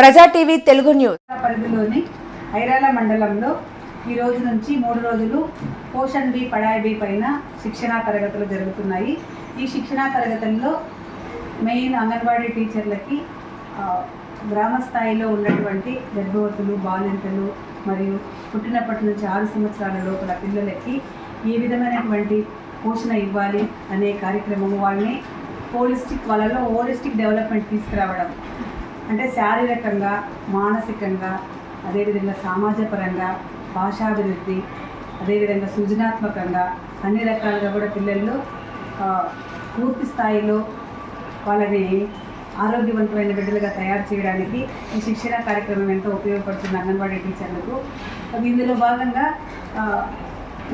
ప్రజా TV Telugu news పరిధిలోని ఐరాల మండలంలో ఈ రోజు నుంచి 3 రోజులు పోషణ్ బి పడాయ్ బి పైన శిక్షణా తరగతులు జరుగుతున్నాయి. ఈ శిక్షణా తరగతుల్లో మెయిన్ అంగన్వాడీ టీచర్లకి గ్రామ స్థాయిలో ఉన్నటువంటి గర్భవతులు, బాలింతలు మరియు పుట్టినప్పటి నుంచి 6 సంవత్సరాల లోపల పిల్లలకి ఏ విధమైనటువంటి పోషణ ఇవ్వాలి అనే కార్యక్రమం వాళ్ళని వాళ్ళలో హోలిస్టిక్ డెవలప్మెంట్ తీసుకురావడం, అంటే శారీరకంగా, మానసికంగా, అదేవిధంగా సమాజపరంగా, భాషాభివృద్ధి, అదేవిధంగా సృజనాత్మకంగా అన్ని రకాలుగా కూడా పిల్లల్లో పూర్తి స్థాయిలో వాళ్ళని ఆరోగ్యవంతమైన బిడ్డలుగా తయారు చేయడానికి ఈ శిక్షణ కార్యక్రమం ఎంతో ఉపయోగపడుతుంది అంగన్వాడీ టీచర్లకు. ఇందులో భాగంగా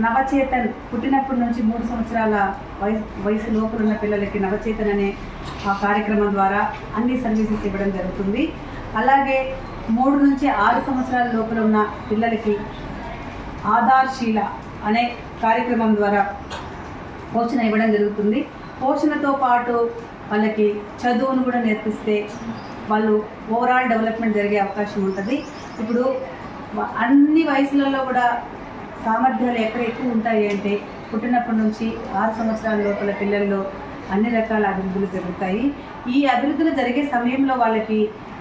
నవచేతన్ పుట్టినప్పటి నుంచి 3 సంవత్సరాల వయసు లోపల ఉన్న పిల్లలకి నవచేతన్ అనే ఆ కార్యక్రమం ద్వారా అన్ని సర్వీసెస్ ఇవ్వడం జరుగుతుంది. అలాగే 3 నుంచి 6 సంవత్సరాల లోపల ఉన్న పిల్లలకి ఆధార్శీల అనే కార్యక్రమం ద్వారా పోషణ ఇవ్వడం జరుగుతుంది. పోషణతో పాటు వాళ్ళకి చదువును కూడా నేర్పిస్తే వాళ్ళు ఓవరాల్ డెవలప్మెంట్ జరిగే అవకాశం ఉంటుంది. ఇప్పుడు అన్ని వయసులలో కూడా సామర్థ్యాలు ఎక్కడ ఎక్కువ ఉంటాయి అంటే పుట్టినప్పటి నుంచి 6 సంవత్సరాల లోపల పిల్లల్లో అన్ని రకాల అభివృద్ధులు జరుగుతాయి. ఈ అభివృద్ధులు జరిగే సమయంలో వాళ్ళకి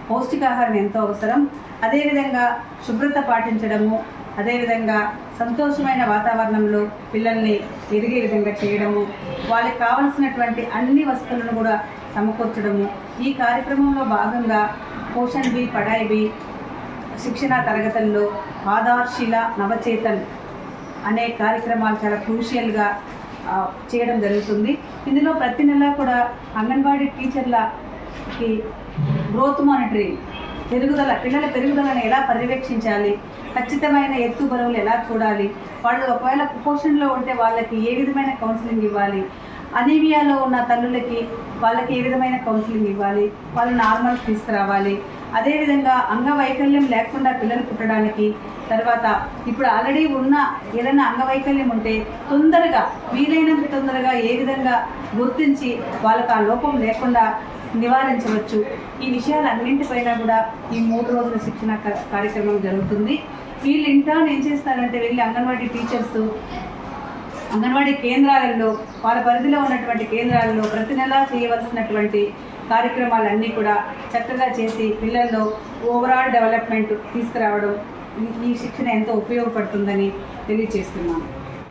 పౌష్టికాహారం ఎంతో అవసరం. అదేవిధంగా శుభ్రత పాటించడము, అదేవిధంగా సంతోషమైన వాతావరణంలో పిల్లల్ని ఎదిగే విధంగా చేయడము, వాళ్ళకి కావలసినటువంటి అన్ని వస్తువులను కూడా సమకూర్చడము. ఈ కార్యక్రమంలో భాగంగా పోషణ్ బి పడాయ్ బి శిక్షణా తరగతుల్లో ఆధార్శీల, నవచేతన్ అనే కార్యక్రమాలు చాలా క్రూషియల్గా చేయడం జరుగుతుంది. ఇందులో ప్రతి నెల కూడా అంగన్వాడీ టీచర్లకి గ్రోత్ మానిటరింగ్, పిల్లల పెరుగుదలను ఎలా పర్యవేక్షించాలి, ఖచ్చితమైన ఎత్తు బరువులు ఎలా చూడాలి, వాళ్ళు ఒకవేళ కుపోషణలో ఉంటే వాళ్ళకి ఏ విధమైన కౌన్సిలింగ్ ఇవ్వాలి, అనీమియాలో ఉన్న తల్లులకి వాళ్ళకి ఏ విధమైన కౌన్సిలింగ్ ఇవ్వాలి, వాళ్ళు నార్మల్ తీసుకురావాలి. అదేవిధంగా అంగవైకల్యం లేకుండా పిల్లలు పుట్టడానికి, తర్వాత ఇప్పుడు ఆల్రెడీ ఉన్న ఏదైనా అంగవైకల్యం ఉంటే తొందరగా వీలైనంత తొందరగా ఏ విధంగా గుర్తించి వాళ్ళకి ఆ లోపం లేకుండా నివారించవచ్చు. ఈ విషయాలన్నింటిపైన కూడా ఈ 3 రోజుల శిక్షణ కార్యక్రమం జరుగుతుంది. వీళ్ళు ఇంటర్న్ ఏం చేస్తారంటే వెళ్ళి అంగన్వాడీ టీచర్స్ అంగన్వాడీ కేంద్రాలలో, వాళ్ళ పరిధిలో ఉన్నటువంటి కేంద్రాలలో ప్రతి నెలా చేయవలసినటువంటి కార్యక్రమాలన్నీ కూడా చక్కగా చేసి పిల్లల్లో ఓవరాల్ డెవలప్మెంట్ తీసుకురావడం ఈ శిక్షణ ఎంతో ఉపయోగపడుతుందని తెలియజేస్తున్నాను.